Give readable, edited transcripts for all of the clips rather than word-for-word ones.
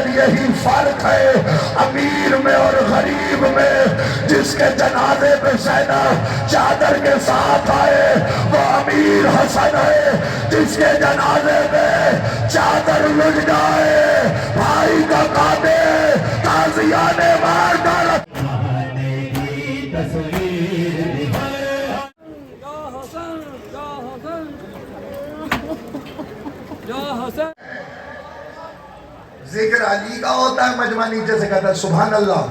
شاید یہی فرق ہے امیر میں اور غریب میں، جس کے جنازے پہ زینب چادر کے ساتھ آئے وہ امیر حسن ہے، جس کے جنازے پہ چادر لٹ جائے بھائی کا قاتل تازیہ نے مار ڈالا۔ ذکر علی کا ہوتا ہے، مجمع نیچے سے کہتا ہے سبحان اللہ۔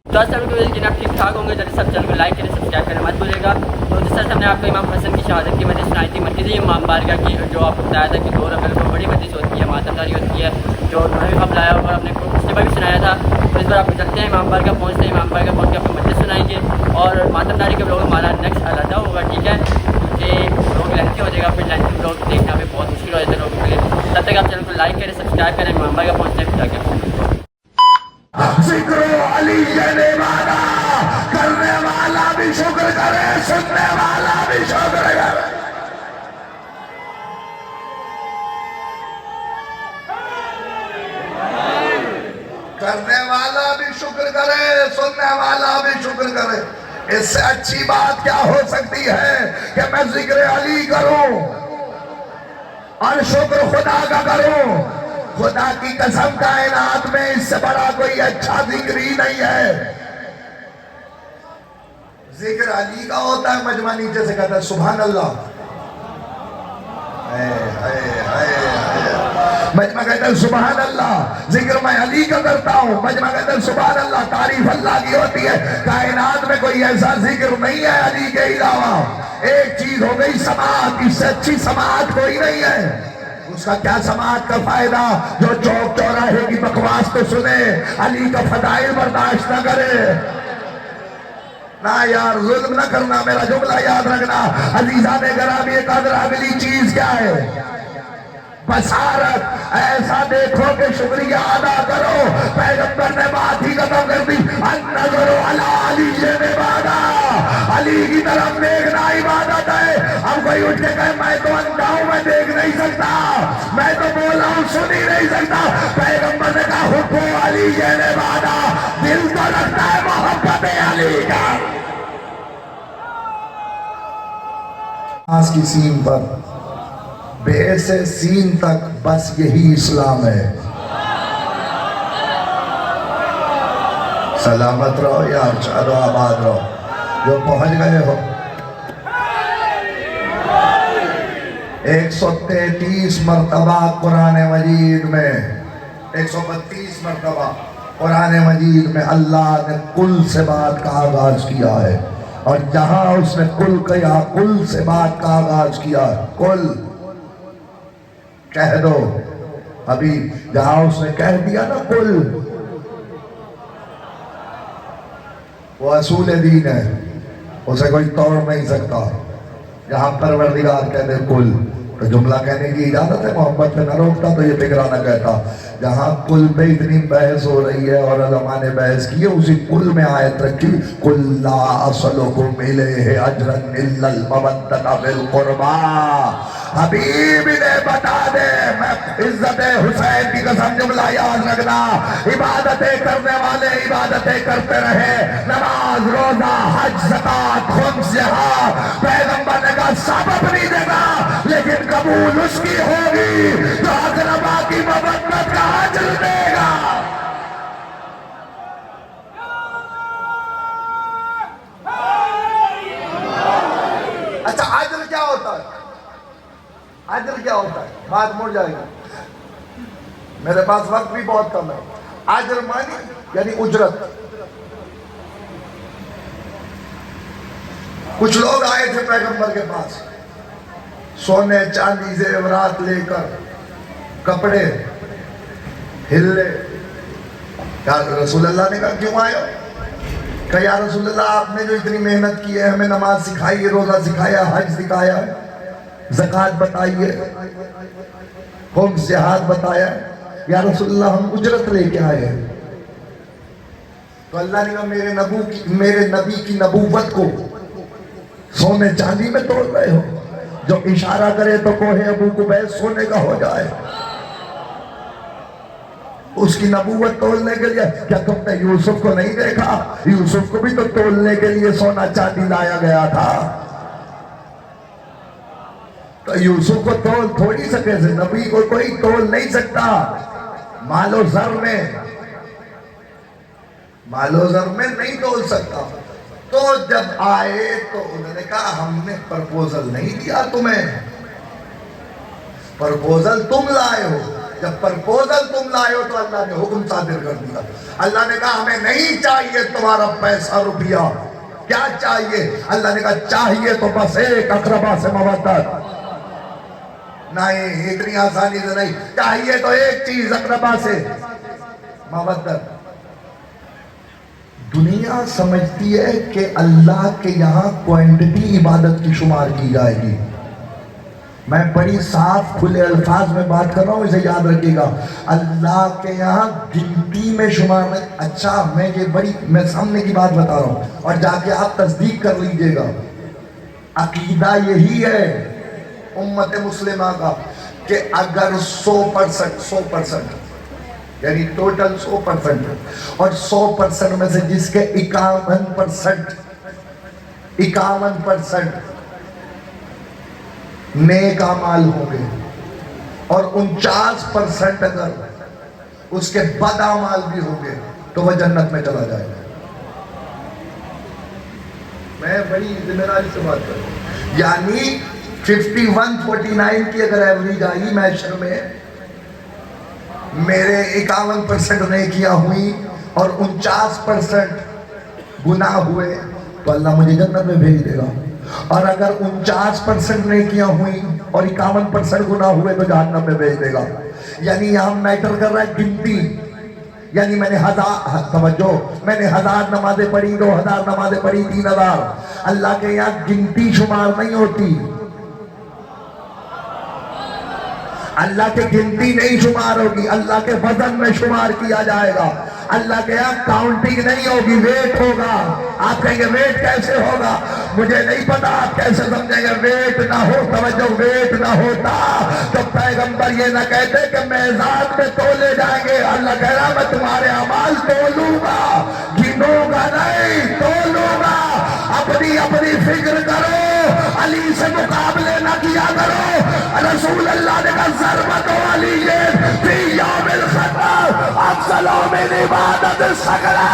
تو سب جناب ٹھیک ٹھاک ہوں گے، جلدی سب چینل کو لائک کریں، سبسکرائب کرنا مت بھولے گا۔ تو جس طرح ہم نے آپ کو امام حسن کی شہادت کی وجہ سنائی تھی، مرکزی امام بارگاہ کی، جو آپ کو بتایا تھا کہ 2 ربیع کو بڑی مجلس ہوتی ہے، ماتمداری ہوتی ہے، جو انہوں نے بھی بلایا اور اپنے پچھلے بار بھی سنایا تھا۔ تو اس بار آپ کو چلتے ہیں امام بارگاہ، پہنچتے ہیں امام بارگاہ، پہنچ کے اپنی مجلس سنائیں گے اور ماتمداری کے بلاگ ہمارا نیکسٹ علیحدہ ہوگا، ٹھیک ہے، کیونکہ بلاگ لینتھی ہو جائے گا، پھر لینتھی بلاگ دیکھنا بھی بہت مشکل ہو جاتا ہے لوگوں کے لیے۔ تب تک آپ چینل کو لائک کریں، سبسکرائب کریں، امام بارگاہ پہنچتے ہیں، پھر آگے ذکر علی نوادا کرنے والا بھی شکر کرے، سننے والا بھی شکر کرے۔ کرنے والا بھی شکر کرے، سننے والا بھی شکر کرے۔ اس سے اچھی بات کیا ہو سکتی ہے کہ میں ذکر علی کروں اور شکر خدا کا کروں؟ خدا کی قسم کائنات میں اس سے بڑا کوئی اچھا ذکر ہی نہیں ہے۔ ذکر علی کا ہوتا ہے، مجمع نیچے سے کہتا ہے سبحان اللہ۔ مجمع کہتا ہے سبحان اللہ، ذکر میں علی کا کرتا ہوں، مجمع کہتا ہے سبحان اللہ، تعریف اللہ کی ہوتی ہے۔ کائنات میں کوئی ایسا ذکر نہیں ہے علی کے علاوہ۔ ایک چیز ہو گئی سماعت، اس سے اچھی سماعت کوئی نہیں ہے۔ اس کا کیا سماعت کا فائدہ جو چوک چوراہے کی بکواس کو سنے، علی کا فضائل برداشت نہ کرے۔ نہ یار ظلم نہ کرنا، میرا جملہ یاد رکھنا۔ عزیزان گرامی قدر اگلی چیز کیا ہے؟ بصارت۔ ایسا دیکھو کہ شکریہ ادا کرو۔ پیغمبر نے بات ہی ختم کر دی، النظر علی علی نوادا، علی کی طرف دیکھنا عبادت ہے۔ اب کوئی اٹھ کے کہے میں تو اندھا ہوں، میں دیکھ نہیں سکتا، میں تو بولا ہوں سن ہی نہیں سکتا۔ پیغمبر نے کہا حب علی نوادا، دل تو لگتا ہے محبت علی کا۔ آس کی سین پر بے سے سین تک بس یہی اسلام ہے۔ سلامت رہو یار، چلو آباد رہو جو پہنچ گئے ہو۔ 133 مرتبہ قرآن مجید میں، 132 مرتبہ قرآن مجید میں اللہ نے کل سے بات کا آغاز کیا ہے، اور جہاں اس نے کل کہا، کل سے بات کا آغاز کیا، کل کہہ دو۔ ابھی جہاں اس نے کہہ دیا نا کل، وہ اصول دین ہے، اسے کوئی توڑ نہیں سکتا۔ جہاں پروردگار کہہ دے کل، تو جملہ کہنے کی اجازت ہے، محمد پہ نہ روکتا تو یہ فکرہ نہ کہتا۔ جہاں کل پہ اتنی بحث ہو رہی ہے اور علماء نے بحث کی ہے، اسی کل میں آیت رکھی، قُلْ لَا أَسْأَلُكُمْ عَلَيْهِ أَجْرًا إِلَّا الْمَوَدَّةَ فِي الْقُرْبَىٰ۔ حبیب نے بتا دے، میں عزت حسین کی قسم جملہ یاد رکھنا، عبادتیں کرنے والے عبادتیں کرتے رہے، نماز، روزہ، حج، زکوٰۃ، خمس، جہاد، پیغمبر نے کہا سب اپنی جگہ، لیکن قبول اس کی ہوگی جو اقربا کی مودت کا اجر دے گا۔ اچھا اجر کیا ہوتا ہے؟ اجر کیا ہوتا ہے؟ بات مڑ جائے گی، میرے پاس وقت بھی بہت کم ہے۔ اجر مانی یعنی اجرت۔ کچھ لوگ آئے تھے پیغمبر کے پاس، سونے چاندی زیورات لے کر، کپڑے ہلے۔ رسول اللہ نے کہا کیوں آئے ہو؟ کہ یا رسول اللہ آپ نے جو اتنی محنت کی ہے، ہمیں نماز سکھائی ہے، روزہ سکھایا، حج سکھایا، زکوٰۃ بتائی ہے، خمس جہاد بتایا، یا رسول اللہ ہم اجرت لے کے آئے ہیں۔ تو اللہ نے کہا میرے نبی کی نبوت کو सोने चांदी में तोल रहे हो? जो इशारा करे तो कोहे अबू कुबैस सोने का हो जाए। उसकी नबूवत तोलने के लिए क्या तुमने यूसुफ को नहीं देखा? यूसुफ को भी तो तोलने के लिए सोना चांदी लाया गया था। तो यूसुफ को तोल थोड़ी सके से, नबी को कोई तोल नहीं सकता। मालो जर में नहीं तोल सकता। तो जब आए तो उन्होंने कहा हमने प्रपोजल नहीं दिया तुम्हें, प्रपोजल तुम लाए हो। जब प्रपोजल तुम लाए हो तो अल्लाह ने हुक्म सादिर कर दिया। अल्लाह ने कहा हमें नहीं चाहिए तुम्हारा पैसा रुपया। क्या चाहिए? अल्लाह ने कहा चाहिए तो बस एक अकरबा से मवद्दत। नहीं, इतनी आसानी से नहीं। चाहिए तो एक चीज, अकरबा से मवद्दत। दुनिया समझती है कि अल्लाह के यहाँ क्वांटिटी इबादत की शुमार की जाएगी। मैं बड़ी साफ खुले अल्फाज में बात कर रहा हूँ, इसे याद रखिएगा। अल्लाह के यहाँ गिनती में शुमार में। अच्छा, मैं सामने की बात बता रहा हूँ और जाके आप तस्दीक कर लीजिएगा। अकीदा यही है उम्मत मुस्लिमा का कि अगर 100% यानी टोटल 100% और 100% में से जिसके 51% नेक अमाल होंगे और 49% अगर उसके बद अमाल भी होंगे तो वह जन्नत में चला जाएगा। मैं बड़ी जिम्मेदारी से बात कर रहा हूं। यानी 51-49 की अगर एवरेज आई मैशर में, मेरे 51% नेकियां हुई और 49% गुनाह हुए तो अल्लाह मुझे जन्नत में भेज देगा। और अगर 49% नेकियां हुई और 51% गुनाह हुए तो जहन्नम में भेज देगा। यानी यहाँ मैटर कर रहा है गिनती। यानी मैंने 1000 नमाजें पढ़ी, 2000 नमाजें पढ़ी, 3000। अल्लाह के यहाँ गिनती शुमार नहीं होती। अल्लाह के गिनती नहीं शुमार होगी, अल्लाह के वजन में शुमार किया जाएगा। अल्लाह के यहाँ काउंटिंग नहीं होगी, वेट होगा। आप कहेंगे वेट कैसे होगा? मुझे नहीं पता आप कैसे समझेंगे। वेट ना हो, तवज्जो, वेट ना होता तो पैगंबर ये ना कहते कि मेज़ान में तोले जाएंगे। अल्लाह कह रहा मैं तुम्हारे अमाल तोलूंगा, गिनूंगा नहीं, तोलूंगा। अपनी फिक्र करो, अली से मुकाबले ना किया करो। रसूल अल्लाह ने कहा ज़रबत वाली ये फी यौमिल खतर अफज़ल मिन इबादत सगरा।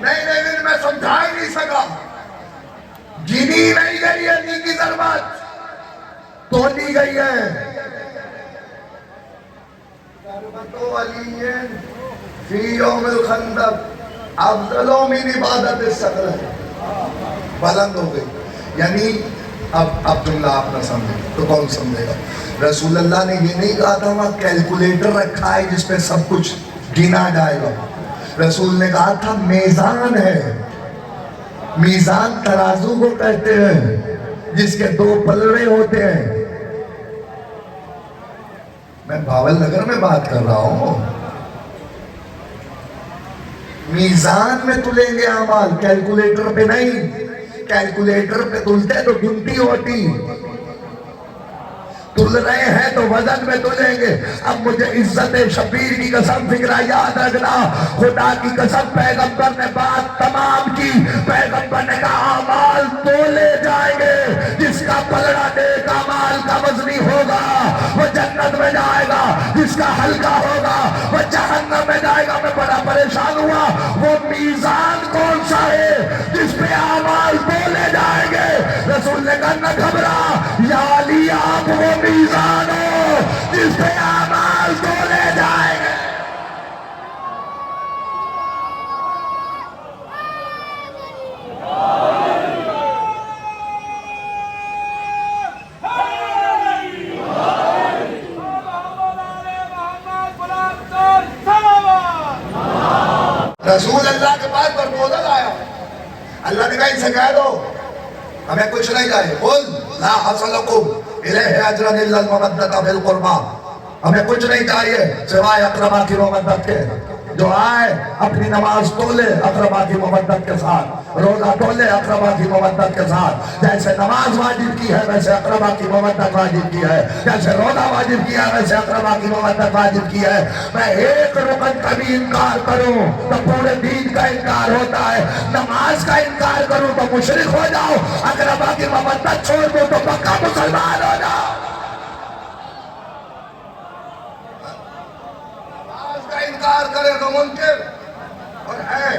नहीं, मैं समझा ही नहीं सका। गिनी नहीं गई है नी की ज़रबत, तोली गई है। ज़रबत वाली ये फी यौमिल खंदक अफ़ज़ल मिन इबादत सगरा, बुलंद हो गई। यानी अब जुमला आप ना समझे तो कौन समझेगा? रसूल अल्लाह ने ये नहीं कहा था वहाँ कैलकुलेटर रखा है जिसपे सब कुछ गिना जाएगा। रसूल ने कहा था मीज़ान है। मीज़ान तराजू को कहते हैं जिसके 2 पलड़े होते हैं। मैं भावल नगर में बात कर रहा हूँ। मीज़ान में तुलेंगे अमाल, कैलकुलेटर पे नहीं। कैलकुलेटर पे तुलते तो गिनती होती, तुल रहे हैं तो वजन में तुलेंगे। अब मुझे इज्जत शबीर की कसम, फिक्रा याद रखना, खुदा की कसम, पैगंबर ने बात तमाम की। पैगंबर ने कहा अमाल तोले जाएंगे, जिसका पलड़ा नेक अमाल का वजनी होगा वो जन्नत में जाएगा, जिसका हल्का होगा वो जहन्नम में जाएगा। मैं बड़ा परेशान हुआ, वो मीज़ान कौन सा है जिस पे अमाल तोले जाएंगे? रसूल ने कहा न घबरा या अली, आप वो मीज़ान हो जिस पे अमाल तोले जाएंगे। रसूल अल्लाह के पास प्रपोजल आया। अल्लाह ने कहा इनसे कह दो हमें कुछ नहीं चाहिए। कुल ला हसलकुम इलैहि अजरन इल्ला अल-मवद्दत फिल कुर्बा। हमें कुछ नहीं चाहिए सिवाय अकरबा की मवद्दत के। जो आए अपनी नमाज तोले अकरबा की मवद्दत के साथ, रोजा तोले अकरबा की मवद्दत के साथ। जैसे नमाज वाजिब की है वैसे अकरबा की मवद्दत वाजिब की है, जैसे रोजा वाजिब किया है वैसे अकरबा की मवद्दत वाजिब की है। मैं एक रुकन का भी इनकार करूं तो पूरे दीन का इनकार होता है, नमाज का इनकार करूं तो मुशरिक हो जाओ, अकरबा की मवद्दत छोड़ दो तो पक्का मुसलमान हो जाओ। का इनकार करे तो मुनकिर और है।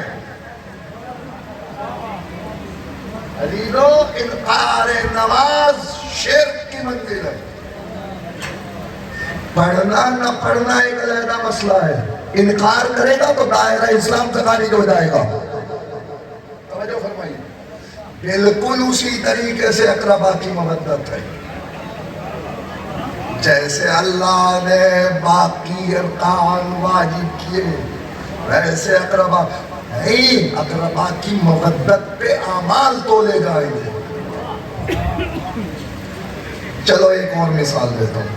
अजीजो, इनकार नमाज शिर्क की मंजिल है। पढ़ना न पढ़ना एक अलग मसला है, इनकार करेगा तो दायरा इस्लाम से खारिज हो जाएगा। तवज्जो फरमाइए, बिल्कुल उसी तरीके से अकरबा की मवद्दत है जैसे अल्लाह ने बाकी अरकान वाजिब किए वैसे अकरबा नहीं, अकरबा की मवद्दत पे अमाल तोले जाएंगे। चलो एक और मिसाल देता हूँ,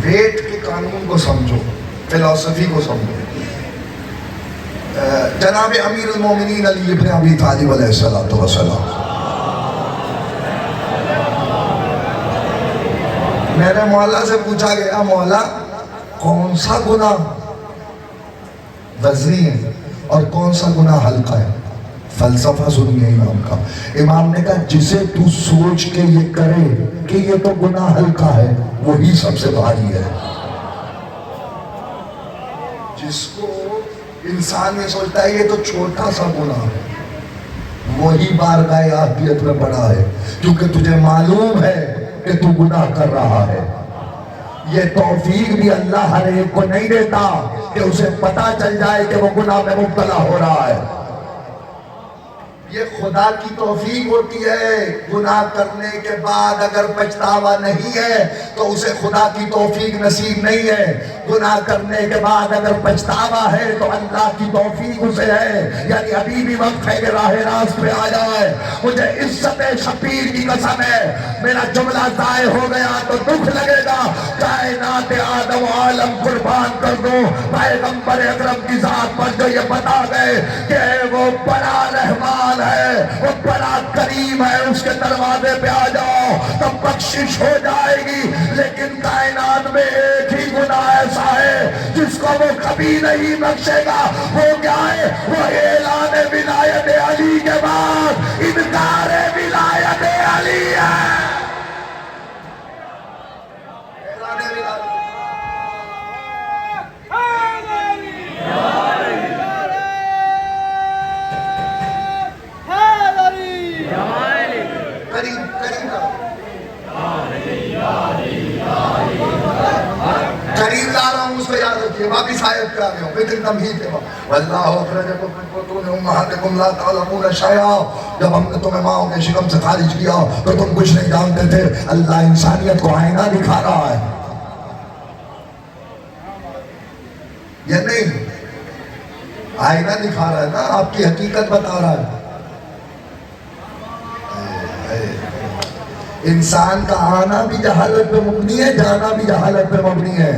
वेट के कानून को समझो, फिलॉसफी को समझो। जनाब अमीर उल मोमिनीन अली इब्न अबी तालिब अलैहिस्सलातु वस्सलाम, मेरे मौला से पूछा गया, मौला कौन सा गुनाह वज़नी है और कौन सा गुनाह हल्का है? फलसफा सुनिए इमाम का। इमाम ने कहा जिसे तू सोच के ये करे कि ये तो गुनाह हल्का है वही सबसे भारी है। जिसको इंसान ये सोचता है ये तो छोटा सा गुनाह है, वही बारगाह आफियत में पड़ा है, क्योंकि तुझे मालूम है कि तू गुनाह कर रहा है। ये तौफीक भी अल्लाह हर एक को नहीं देता कि उसे पता चल जाए कि वो गुनाह में मुब्तला हो रहा है। ये खुदा की तौफीक होती है। गुनाह करने के बाद अगर पछतावा नहीं है तो उसे खुदा की तौफीक नसीब नहीं है। गुनाह करने के बाद अगर पछतावा है तो अल्लाह की तौफीक उसे है, यानी अभी भी वक्त है कि राह रास्त पे आ जाए। मुझे इज्जत शबीर की कसम है, मेरा जुमला ज़ाय हो गया तो दुख लगेगा, कायनात आदम आलम कुर्बान कर दो पैगंबर अकरम की जात पर जो ये बता गए कि वो बड़ा रहमान है, वो बड़ा करीम है, उसके दरवाजे पे आ जाओ तब बख्शिश हो जाएगी। लेकिन कायनात में एक ही गुनाह ऐसा है जिसको वो कभी नहीं बख्शेगा। वो क्या है? वो ऐलान विलायत अली के बाद इनकार विलायत अली है। करीब ला रहा हूँ, उसको याद रखिए। बाकी शायद क्या गया फिर तमहीद है। वल्लाहु अखरजकुम मिन बुतूनि उम्महातिकुम ला तअलमूना शैआ। जब हमने तुम्हें माओ के शिकम से खारिज किया तो तुम कुछ नहीं जानते थे। अल्लाह इंसानियत को आईना दिखा रहा है, ये नहीं आईना दिखा रहा है ना, आपकी हकीकत बता रहा है। इंसान का आना भी जहालत पे मबनी है, जाना भी जहालत पे मबनी है।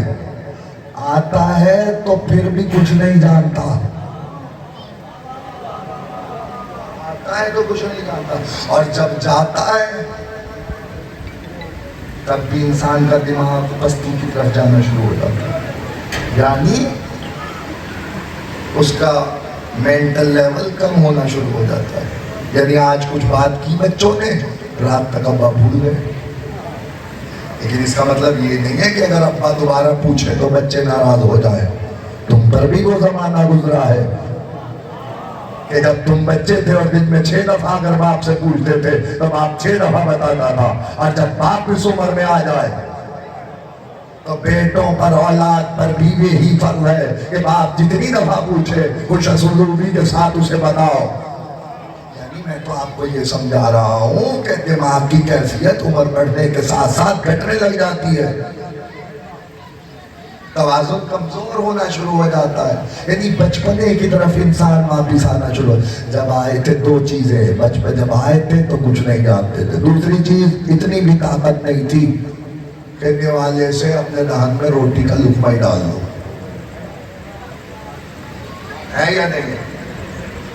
आता है तो फिर भी कुछ नहीं जानता, आता है तो कुछ नहीं जानता, और जब जाता है तब भी इंसान का दिमाग बस्ती की तरफ जाना शुरू हो जाता है, यानी उसका मेंटल लेवल कम होना शुरू हो जाता है। यानी आज कुछ बात की बच्चों ने, रात तक अब्बा भूल गए। लेकिन इसका मतलब ये नहीं है कि अगर अब्बा दोबारा पूछे तो बच्चे नाराज हो जाए। तुम पर भी वो जमाना गुजरा है कि जब तुम बच्चे थे और दिन में 6 दफा अगर बाप से पूछते थे तो बाप 6 दफा बताता था, और जब बाप इस उम्र में आ जाए तो बेटों पर औलाद पर भी यही फर्ज है कि बाप जितनी दफा पूछे कुछ असुलूबी के साथ उसे बताओ। मैं तो आपको ये समझा रहा हूं कि दिमाग की कैफियत उम्र बढ़ने के साथ साथ घटने लग जाती है, तवाज़ुन कमजोर होना शुरू हो जाता है। यानी बचपने की तरफ इंसान वापिस आना शुरू। जब आए थे 2 चीजें, बचपन जब आए थे तो कुछ नहीं जानते थे, दूसरी चीज इतनी भी ताकत नहीं थी کہ والے سے اپنے دہن میں روٹی کا لقمہ ہی ڈال دو. ہے یا نہیں ہے؟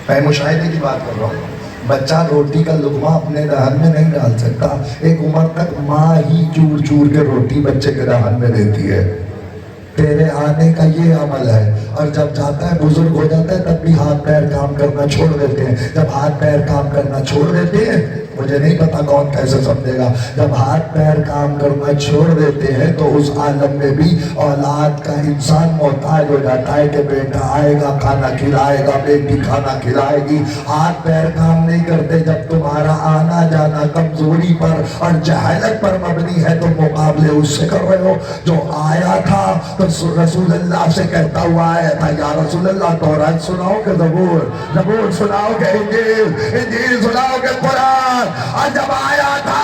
میں مشاہدے کی بات کر رہا ہوں. بچہ روٹی کا لقمہ اپنے دہن میں نہیں ڈال سکتا. ایک عمر تک ماں ہی چور چور کے روٹی بچے کے دہن میں دیتی ہے. تیرے آنے کا یہ عمل ہے. اور جب جاتا ہے بزرگ ہو جاتا ہے تب بھی ہاتھ پیر کام کرنا چھوڑ دیتے ہیں. جب ہاتھ پیر کام کرنا چھوڑ دیتے ہیں, مجھے نہیں پتا کون کیسے سمجھے گا, جب ہاتھ پیر کام کرنا چھوڑ دیتے ہیں تو اس عالم میں بھی اولاد کا انسان محتاج ہو جاتا ہے کہ بیٹا آئے گا کھانا کھلائے گا, بیٹی کھانا کھلائے گی. ہاتھ پیر کام نہیں کرتے جب تمہارا آنا جانا کمزوری پر اور جہالت پر مبنی ہے تو مقابلے اس سے کر رہے ہو. جو آیا تھا تو رسول اللہ سے کہتا ہوا آیا تھا, یا رسول اللہ تورات سناؤ کہ زبور سناؤ کہ انجیل سناؤ کہ قرآن. اور جب آیا تھا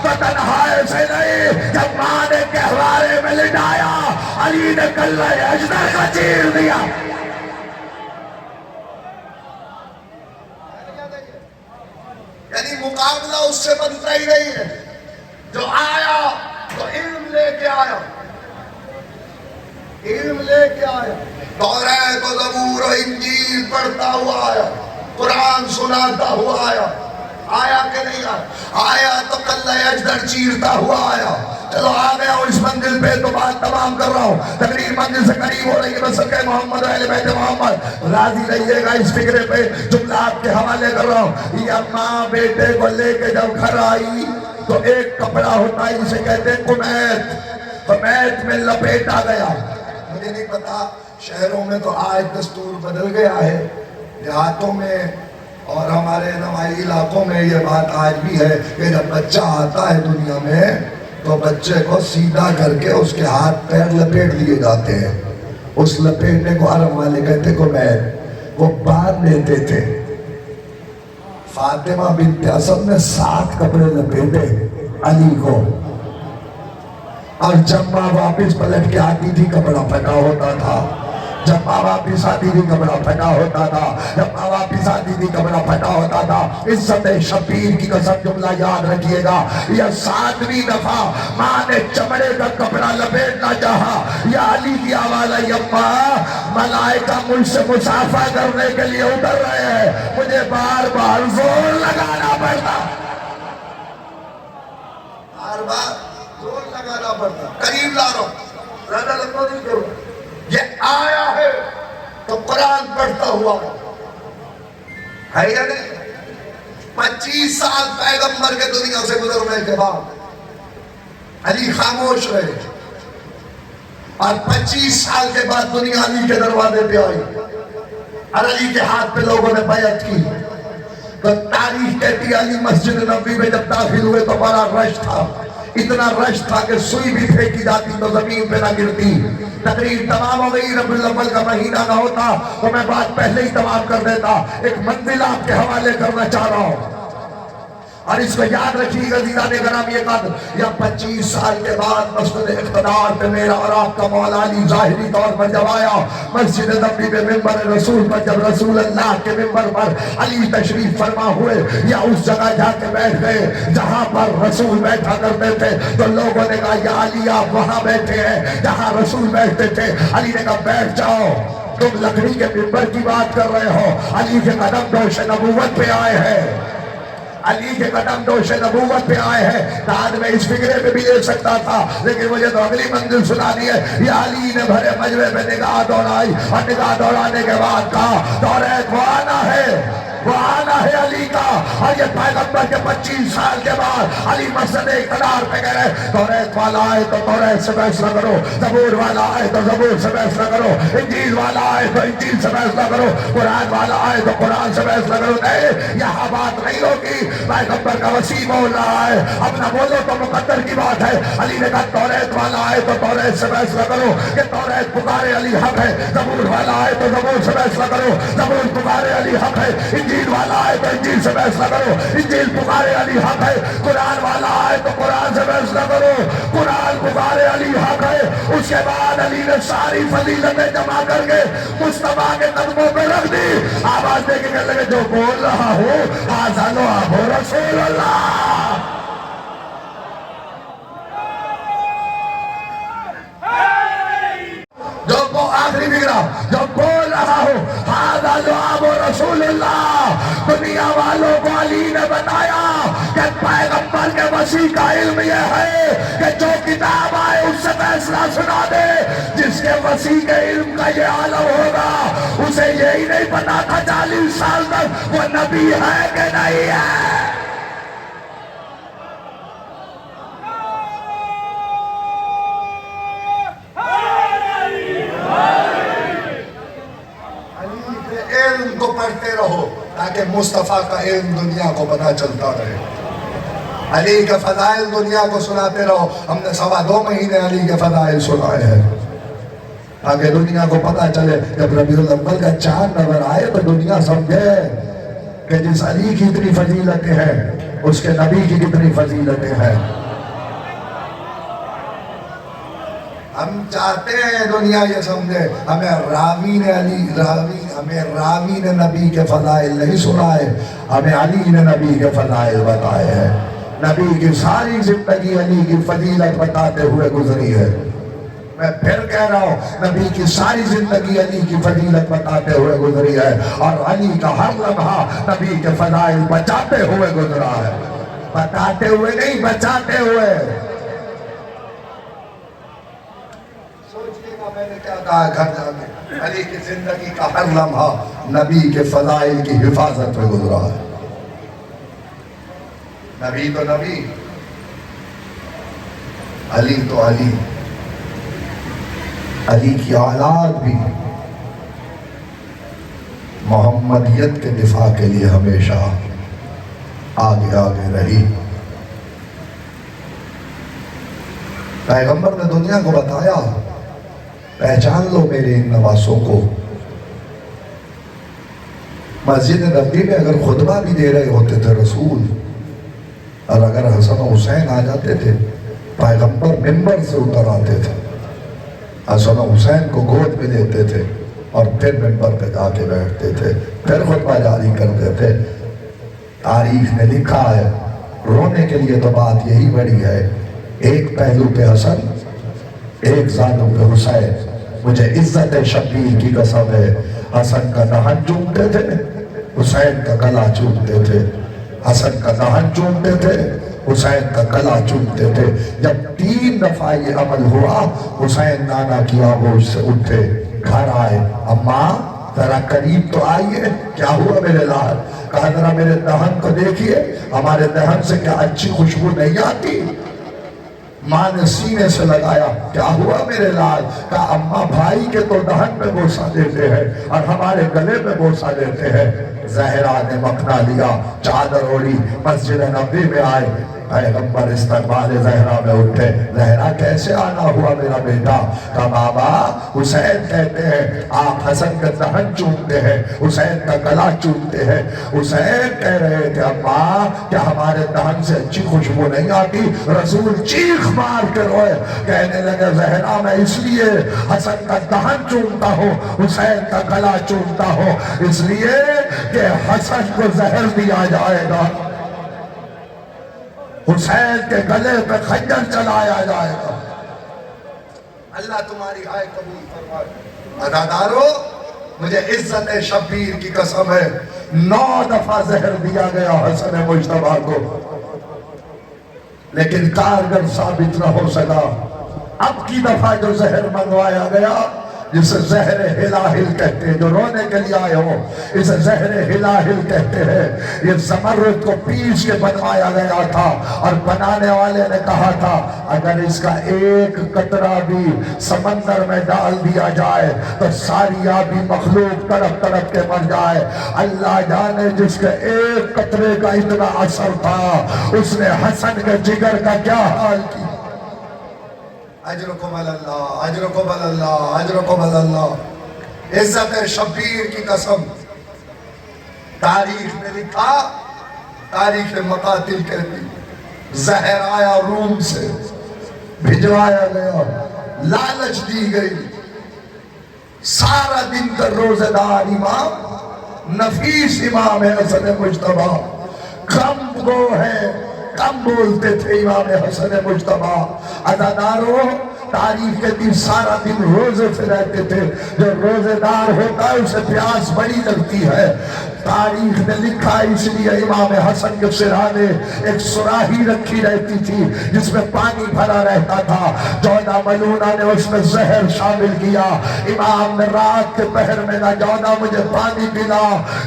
تو تنہائی سے نہیں, جب ماں نے گہوارے میں لٹایا علی نے کلہ اجدر کا چیر دیا. یعنی مقابلہ اس سے بنتا ہی نہیں ہے. جو آیا تو علم لے کے آیا, علم لے کے آیا, تورات و زبور و انجیل پڑھتا ہوا آیا, قرآن سناتا ہوا آیا. آیا کہ نہیں آیا؟ آیا تو کلہ اجدر چیرتا ہوا آیا. چلو آ گیا ہوں اس منزل پہ تو بات تمام کر رہا ہوں. تقریر منزل سے قریب ہو رہی ہے. بس کہ محمد و اہل بیت محمد راضی رہیے گا اس فکرے پہ جملہ آپ کے حوالے کر رہا ہوں. یہ ماں بیٹے کو لے کے جب گھر آئی تو ایک کپڑا ہوتا ہے جسے کہتے ہیں قمیت, قمیت میں لپیٹا گیا. مجھے نہیں پتا شہروں میں تو آج دستور بدل گیا ہے, دیہاتوں میں اور ہمارے نواحی علاقوں میں یہ بات آج بھی ہے کہ جب بچہ آتا ہے دنیا میں تو بچے کو سیدھا کر کے اس کے ہاتھ پیر لپیٹ دیے جاتے ہیں. اس لپیٹنے کو عرب والے کہتے کو میں وہ باندھ دیتے تھے. فاطمہ بنت اسد نے 7 کپڑے لپیٹے علی کو, اور جب ماں واپس پلٹ کے آتی تھی کپڑا پھٹا ہوتا تھا. جب ماں واپس آتی تھی کپڑا پھٹا ہوتا تھا. جب ماں واپس آتی تھی کپڑا پھٹا ہوتا تھا. عزت شبیر کی قسم جملہ یاد رکھیے گا, یہ 7ویں دفعہ ماں نے چمڑے کا کپڑا لپیٹنا چاہا. یا علی کی آواز آئی, اماں ملائکہ مجھ سے مسافہ کرنے کے لیے اتر رہے ہیں, مجھے بار بار زور لگانا پڑتا, بار بار زور لگانا پڑتا. قریب لا رہا ہوں, زیادہ لمبا نہیں کرو. یہ آیا ہے تو قرآن پڑھتا ہوا ہے یا نہیں؟ 25 سال پیغمبر کے دنیا سے گزرنے کے بعد علی خاموش رہے, اور 25 سال کے بعد دنیا علی کے دروازے پہ آئی اور علی کے ہاتھ پہ لوگوں نے بیعت کی. تو تاریخ کہتی ہے علی مسجد نبوی میں جب داخل ہوئے تو بڑا رش تھا, اتنا رش تھا کہ سوئی بھی پھینکی جاتی تو زمین پہ نہ گرتی. تقریر تمام ہو گئی, ربیع الاول کا مہینہ نہ ہوتا تو میں بات پہلے ہی تمام کر دیتا. ایک منزل آپ کے حوالے کرنا چاہ رہا ہوں اور اس کو یاد رکھیے گا عزیزان گرامی قدر, یا 25 سال کے بعد مسجد اقتدار پہ میرا اور آپ کا مولا علی ظاہری طور پر جب آیا, مسجد نبوی میں منبر رسول پر جب رسول اللہ کے منبر پر علی تشریف فرما ہوئے, یا اس جگہ جا کے بیٹھ گئے جہاں پر رسول بیٹھا کرتے تھے, تو لوگوں نے کہا یا علی آپ وہاں بیٹھے ہیں جہاں رسول بیٹھتے تھے. علی نے کہا بیٹھ جاؤ, تم لکڑی کے منبر کی بات کر رہے ہو, علی کے قدم دوش نبوت پہ آئے ہیں, علی کے قدم دوش نبوت پہ آئے ہیں. بعد میں اس فکرے پہ بھی لے سکتا تھا لیکن مجھے تو اگلی منزل سنانی ہے. یا علی نے بھرے مجمع پہ نگاہ دوڑائی اور نگاہ دوڑانے کے بعد کہا تورات وہ آنا ہے, وہ آنا ہے علی کا. اور یہ پیغمبر کے 25 سال کے بعد علی مسجد اقتدار پہ کہہ رہے تورات والا آئے تو تورات سے فیصلہ کرو, زبور والا آئے تو زبور سے فیصلہ کرو, انجیل والا آئے تو انجیل سے فیصلہ کرو, قرآن والا آئے تو قرآن سے فیصلہ کرو. نہیں, یہاں بات نہیں ہوگی. پیغمبر کا وسیع بول رہا ہے, اپنا بولو تو مقدر کی بات ہے. علی نے کہا تورات والا آئے تو تورات سے فیصلہ کرو کہ تورات پکارے علی حق ہے, زبور والا آئے تو زبور سے فیصلہ کرو, زبور پکارے علی حق ہے, انجیل والا آئے تو انجیل سے فیصلہ کرو, انجیل پکارے علی حق ہے, قرآن والا آئے تو قرآن سے فیصلہ کرو, قرآن پکارے علی حق ہے. اس کے بعد علی نے ساری فضیلتیں جمع کر کے مصطفیٰ کے قدموں پہ رکھ دی. آواز دے کے کہنے لگے جو بول رہا ہوں ھذا رسول اللہ. रसूल अल्लाह दुनिया वालों को अली ने बताया कि पैगंबर के वसी का इल्म यह है कि जो किताब आए उससे फैसला सुना दे। जिसके वसी के इल्म का ये आलम होगा उसे यही नहीं पता था 40 साल तक वो नबी है कि नहीं है। इल्म को पढ़ते रहो ताकि मुस्तफ़ा का इल्म दुनिया को पता चलता रहे। अली के फजाइल दुनिया को सुनाते रहो। हमने 2.25 महीने अली के फजाइल सुनाए हैं ताकि दुनिया को पता चले। जब रबीउल अव्वल का चांद नजर आए तो दुनिया समझे कि जिस अली की इतनी फजीलतें हैं उसके नबी की कितनी फजीलतें हैं। हम चाहते हैं दुनिया ये समझे। हमें रावी ने नबी के फजाइल नहीं सुनाए, हमें अली ने नबी के फजाइल बताए हैं। नबी की सारी जिंदगी अली की फजीलत बताते हुए गुजरी है। मैं फिर कह रहा हूँ नबी की सारी जिंदगी अली की फजीलत बताते हुए गुजरी है और अली का हर लम्हा नबी के फजाइल बचाते हुए गुजरा है। बताते हुए नहीं, बचाते हुए। मैंने क्या कहा घर जाके, अली की जिंदगी का हर लम्हा नबी के फजाइल की हिफाजत में गुजरा है। नबी तो नबी, अली तो अली। अली की औलाद भी मोहम्मदियत के दिफा के लिए हमेशा आगे आगे रही। पैगंबर ने दुनिया को बताया पहचान लो मेरे इन नवासों को। मस्जिद नबी में अगर खुतबा भी दे रहे होते थे रसूल और अगर हसन और हुसैन आ जाते थे पैगंबर मिंबर से उतर आते थे, हसन और हुसैन को गोद में लेते थे और फिर मिंबर पे जाके बैठते थे, फिर खुतबा जारी करते थे। तारीख ने लिखा है, रोने के लिए तो बात यही बड़ी है, एक पहलू पे हसन एक जादू पे हुसैन। मुझे इज्जत शबीर की कसम है, हसन का दहन चूमते थे, हुसैन का गला चूमते थे। हसन का दहन चूमते थे, हुसैन का गला चूमते थे। जब 3 दफा ये अमल हुआ, हुसैन नाना की आगोश से उठे, घर आए, अम्मा जरा करीब तो आइए, क्या हुआ मेरे लाल? कहा जरा मेरे दहन को देखिए, हमारे दहन से क्या अच्छी खुशबू नहीं आती? माँ ने सीने से लगाया, क्या हुआ मेरे लाल? कहा अम्मा भाई के तो दहन में बोसा देते हैं और हमारे गले में बोसा देते हैं। जहरा ने मखना लिया, चादर ओढ़ी, मस्जिद नबी में आए, पैगंबर इस्तकबाल ज़हरा में उठे। ज़हरा कैसे आना हुआ मेरा बेटा? कहा बाबा हुसैन कहते हैं आप हसन का दहन चूमते हैं, हुसैन का गला चूमते हैं। हुसैन कह रहे थे अम्मा क्या हमारे दहन से अच्छी खुशबू नहीं आती? रसूल चीख मार कर रोए, कहने लगे ज़हरा मैं इसलिए हसन का दहन चूमता हूँ, हुसैन का गला चूमता हूँ, इसलिए कि हसन को जहर दिया जाएगा, हुसैन के गले पे खंजर चलाया जाएगा। अल्लाह तुम्हारी हाय कबूल फरमाए। अदादारो मुझे इज्जत शब्बीर की कसम है, 9 दफा जहर दिया गया हसन मुज्तबा को, लेकिन कारगर साबित न हो सका। अब की दफा जो जहर मंगवाया गया, जिसे जहर हिलाहिल कहते हैं, जो रोने के लिए आए हो इसे जहर हिलाहिल कहते हैं। ये ज़मरुद को पीस के बनवाया गया था और बनाने वाले ने कहा था अगर इसका एक कतरा भी समंदर में डाल दिया जाए तो सारी आबी मखलूक तड़प तड़प के मर जाए। अल्लाह जाने जिसके एक कतरे का इतना असर था, उसने हसन के जिगर का क्या हाल किया। अजरुकुम अल्लाह, अजरुकुम अल्लाह, अजरुकुम अल्लाह। इज्जत शब्बीर की कसम। तारीख ने लिखा, तारीख मकातिल कहती, जहर आया रूम से, भिजवाया गया, लालच दी गई। सारा दिन का रोजेदार इमाम, नफीस इमाम है हसन मुज्तबा, कम गो है, कम बोलते थे इमाम हसन मुज्तबा। अदादारों तारीफ के दिन सारा दिन रोजे से रहते थे। जो रोजेदार होता है उसे प्यास बड़ी लगती है। तारीख ने लिखा इसलिए इमाम हसन के सिरहाने एक सुराही रखी रहती थी जिसमें पानी भरा रहता था। जौना मलूना ने उसमें जहर शामिल किया। इमाम ने रात के पहर में ना जौना मुझे पानी पिला,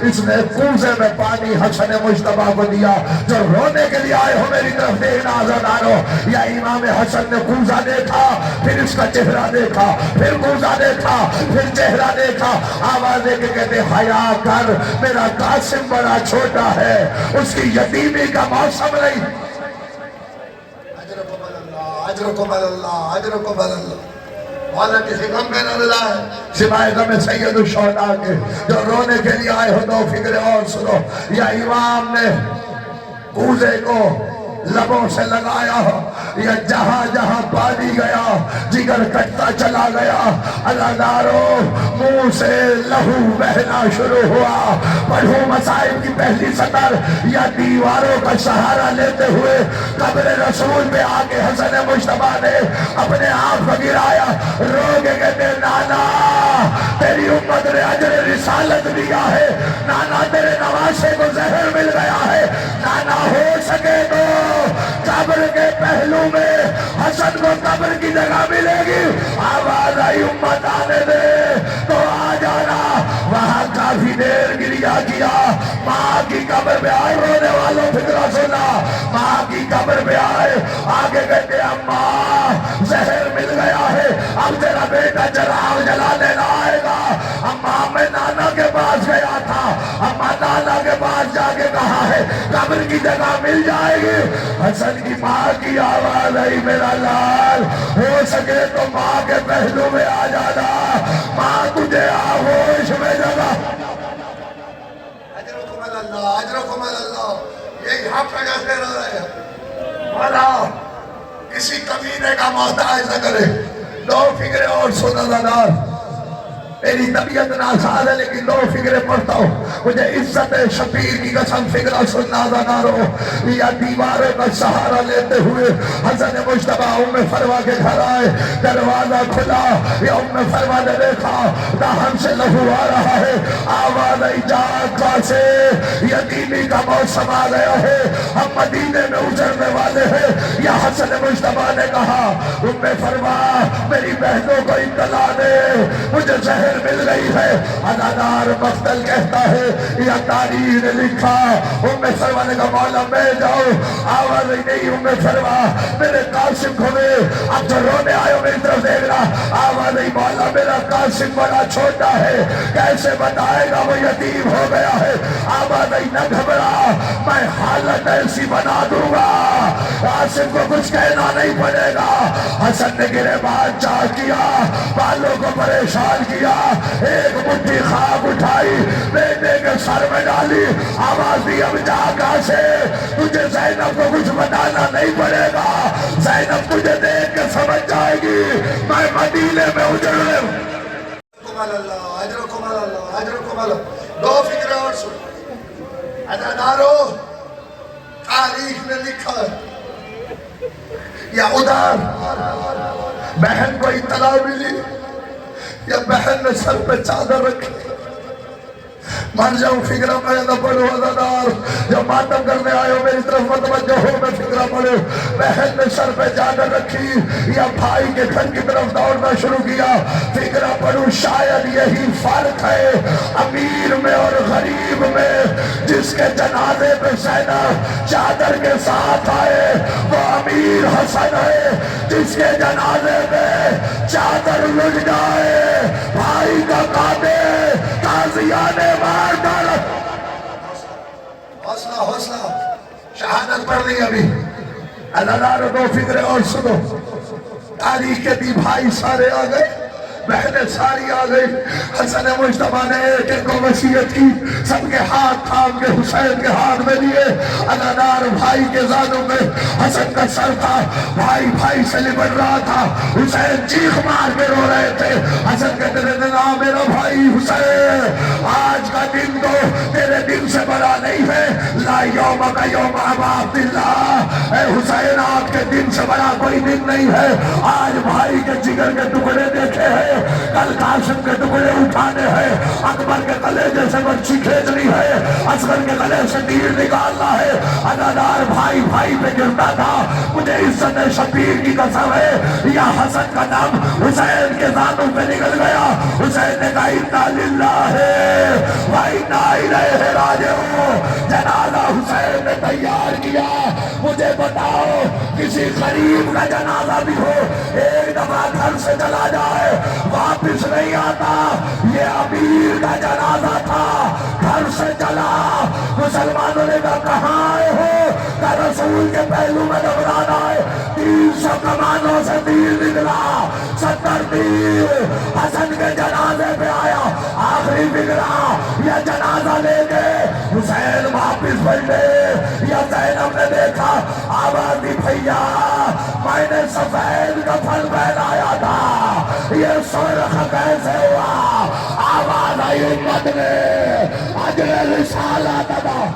इसने कूजे में पानी हसन मुश्तबा को दिया। जो रोने के लिए आए हो मेरी तरफ देखना आजादारो, या इमाम हसन ने कूजा देखा, फिर इसका चेहरा देखा, फिर कूजा देखा, फिर चेहरा देखा, आवाज दे के कहते हया कर, मेरा कासिम बड़ा छोटा है, उसकी यतीमी का मौसम नहीं। वाला किसी गम में न मिला है सिवाय गम सैयद शोहदा के। जो रोने के लिए आए हो दो फिक्रे और सुनो। या इमाम ने कूजे को लबों से लगाया, या जहां जहां पानी गया जिगर कटता चला गया। अल्लाहदारो मुंह से लहू बहना शुरू हुआ। पढ़ो मसाइब की पहली सतर, या दीवारों का सहारा लेते हुए कब्र रसूल पे आके हसन मुश्तबा ने अपने आप को गिराया। रोगे कहते नाना तेरी उम्मत ने अजर रिसालत दिया है, नाना तेरे नवासे को जहर मिल गया है, नाना हो सके तो कब्र के पहलू में हसन को कब्र की जगह मिलेगी। आवाज आई उम्मत आने दे तो आ जाना। वहां काफी देर गिरिया किया। माँ की कब्र पे आए, रोने वालों फिक्रा सुना, माँ की कब्र पे आए, आगे कहते अम्मा जहर मिल गया है, अब तेरा बेटा चराग जलाने ना आएगा। अम्मा मैं नाना के पास गया था, अम्मा नाना के पास जाके कहा है कब्र की जगह मिल जाएगी। हसन की माँ की आवाज आई मेरा लाल हो सके तो माँ के पहलू में आ जाना, माँ तुझे आगोश में जगह। ये यहाँ पे कैसे रह रहे हैं वाला किसी कमीने का मोहताज न करे। दो फिक्रे और सुनो दादार, मेरी तबीयत नासाज है लेकिन दो फिक्रे पढ़ता हूँ। मुझे इज्जत शबीर की कसम फिक्रा सुनना दादारो। या दीवारों का सहारा लेते हुए हसन मुश्तबा उम्मे फरवा के घर आए। दरवाजा खुला, या उम्मे फरवा ने देखा दाहन से लहू आ रहा है। आवाज आई जाका से यतीमी का मौसम आ गया है, हम मदीने में उजड़ने वाले हैं। या हसन मुश्तबा ने कहा उम्मे फरवा मेरी बहनों को इत्तला दे, मुझे जहर मिल गई है। अदादार मख्तल कहता है या तारीख ने लिखा उम्मे फरवा ने कहा मौला मैं जाओ। आवाज नहीं उम्मे फरवा मेरे कासिम को दे, अब जो रोने आयो मेरी तरफ देख रहा। आवाज नहीं मौला मेरा कासिम बड़ा छोटा है, कैसे बताएगा वो यतीम हो गया है। आवाज नहीं न घबरा, मैं हालत ऐसी बना दूंगा कासिम को कुछ कहना नहीं पड़ेगा। हसन ने गिरेबान चाह किया, बालों को परेशान किया, एक मुट्ठी खाक उठाई बेटे के सर में डाली। आवाज दी अब जागा से तुझे ज़ैनब को कुछ बताना नहीं पड़ेगा, ज़ैनब तुझे देख के समझ जाएगी मैं मदीने में उजड़ने। दो फिक्र और सुन अदादारो, तारीख ने लिखा या उधर बहन को इत्तला मिली, या बहन ने सर पे चादर रखी। मर जाऊं फिक्रा मैं न पढ़ो अदादार, जब मातम करने आयो मेरी तरफ मतवज्जो हो मैं फिक्रा पढ़ो। बहन ने सर पे चादर रखी, या भाई के घर की तरफ दौड़ना शुरू किया। फिक्रा पढ़ू शायद यही फर्क है अमीर में और गरीब में। जिसके जनाजे पे ज़ैनब चादर के साथ आए वो अमीर हसन है, जिसके जनाजे पे चादर लुट जाए भाई का काटे ताजिया ने मार डाला। हौसला हौसला, शहादत पढ़ ली अभी। अल्लाह दो फिक्रे और सुनो। तारीख के दी भाई सारे आ गए, बहनें सारी आ गई। हसन मुश्तबा ने एक एक को वसीयत की, सबके हाथ थाम के हुसैन के हाथ में लिए। अनादार भाई के जानों में हसन का सर था, भाई भाई से लिपट रहा था। हुसैन चीख मार के रो रहे थे। हसन कहते थे ना मेरा भाई हुसैन, आज का दिन तो तेरे दिन से बड़ा नहीं है, ला یوم کا یوم ابا عبداللہ، اے حسین آپ کے دن سے بڑا کوئی دن نہیں ہے۔ آج بھائی کے جگر کے ٹکڑے دیکھے ہیں، کل قاسم کے ٹکڑے اٹھانے ہیں، اکبر کے کلیجے سے برچی کھینچنی ہے، اصغر کے گلے سے تیر نکالنا ہے۔ ادادار بھائی بھائی پہ گرتا تھا، مجھے عزت شبیر کی قسم ہے، یا حسن کا نام حسین کے ذاتوں پہ نکل گیا۔ حسین نے کہا انا للہ و انا الیہ راجعون، جنازہ حسین نے تیار کیا۔ مجھے بتاؤ کسی غریب کا جنازہ بھی ہو، ایک دفعہ گھر سے چلا جائے واپس نہیں آتا، یہ امیر کا جنازہ تھا، گھر سے چلا۔ مسلمانوں نے کہا کہاں آئے ہو؟ کہ رسول کے پہلو میں دبرانا ہے، 300 کمانوں سے تیر نکلا، 70 تیر حسن کے جنازے پہ آیا۔ آخری بگڑا یہ جنازہ لے گئے، حسین واپس بلٹے، یا زینب نے دیکھا آواز دی بھیا میں نے سفید کفن پہنایا تھا، یہ سرخ کیسے ہوا؟ آواز آئی امت نے اجر رسالت ادا۔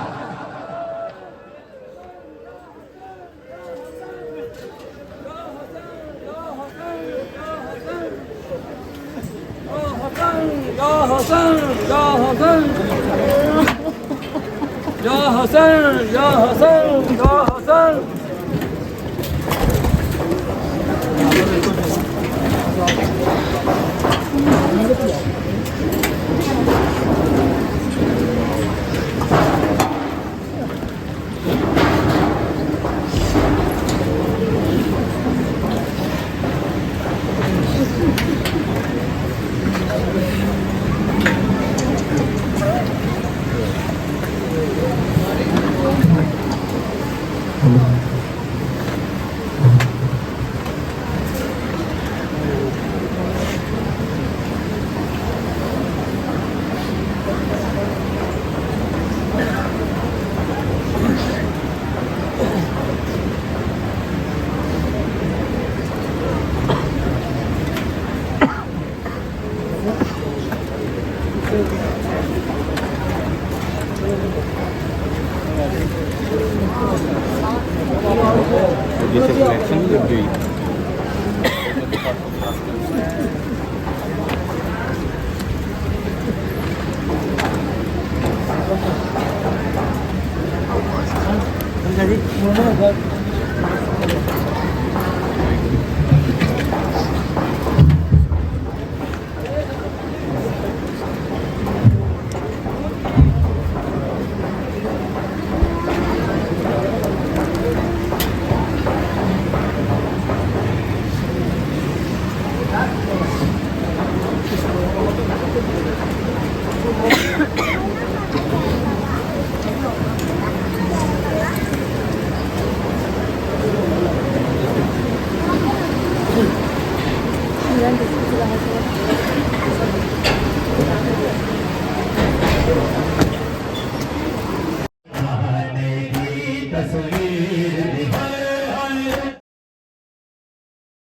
یا حسین یا حسین یا حسین۔ जैसे इलेक्शन लग गई। Gracias.